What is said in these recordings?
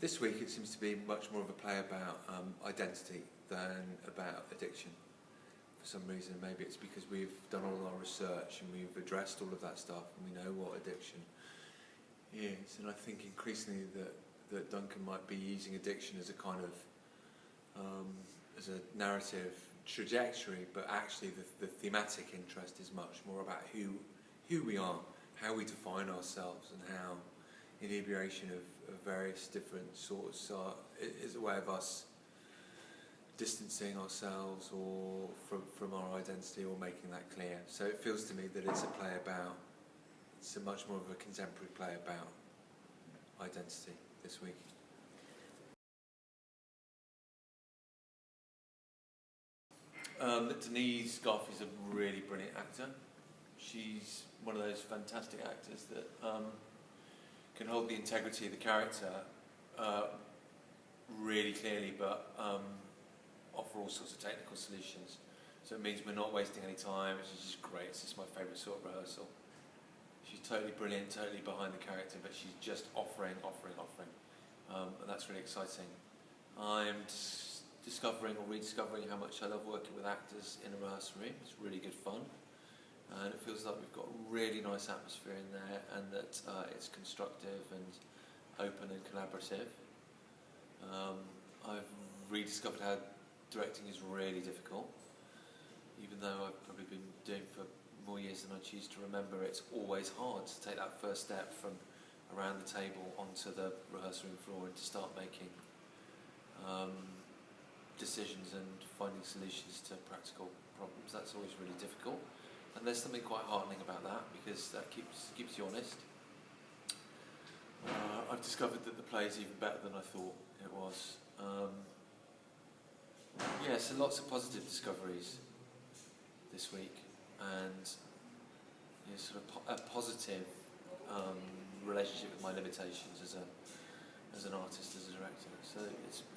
This week it seems to be much more of a play about identity than about addiction. For some reason, maybe it's because we've done all our research and we've addressed all of that stuff and we know what addiction is. And I think increasingly that Duncan might be using addiction as a kind of as a narrative trajectory, but actually the thematic interest is much more about who we are, how we define ourselves, and how inebriation of various different sorts is a way of us distancing ourselves or from our identity or making that clear. So it feels to me that it's a play about, it's a much more of a contemporary play about identity this week. Denise Goff is a really brilliant actor. She's one of those fantastic actors that can hold the integrity of the character really clearly, but offer all sorts of technical solutions. So it means we're not wasting any time. She's just great. It's just my favourite sort of rehearsal. She's totally brilliant, totally behind the character, but she's just offering. And that's really exciting. I'm discovering or rediscovering how much I love working with actors in a rehearsal room. It's really good fun. And it feels like we've got a really nice atmosphere in there, and that it's constructive and open and collaborative. I've rediscovered how directing is really difficult. Even though I've probably been doing it for more years than I choose to remember, it's always hard to take that first step from around the table onto the rehearsal room floor and to start making decisions and finding solutions to practical problems. That's always really difficult. And there's something quite heartening about that, because that keeps you honest. I've discovered that the play is even better than I thought it was. Yeah, so lots of positive discoveries this week, and sort of a positive relationship with my limitations as an artist, as a director. So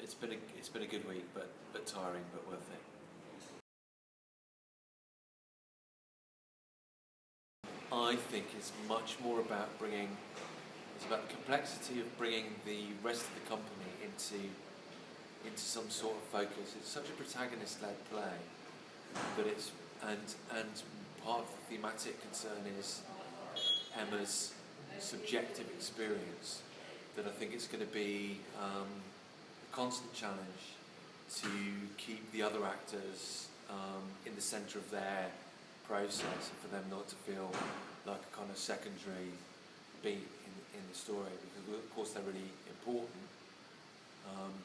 it's been a good week, but tiring, but worth it. I think it's much more about it's about the complexity of bringing the rest of the company into some sort of focus. It's such a protagonist-led play, but and part of the thematic concern is Emma's subjective experience, that I think it's going to be a constant challenge to keep the other actors in the centre of their process, and for them not to feel like a kind of secondary beat in the story, because of course they're really important,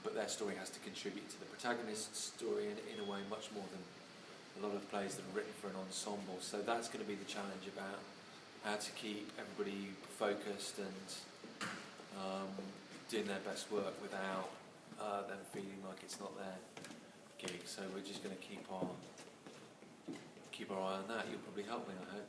but their story has to contribute to the protagonist's story in a way much more than a lot of plays that are written for an ensemble. So that's going to be the challenge, about how to keep everybody focused and doing their best work without them feeling like it's not their gig. So we're just going to keep our eye on that. You'll probably help me, I hope.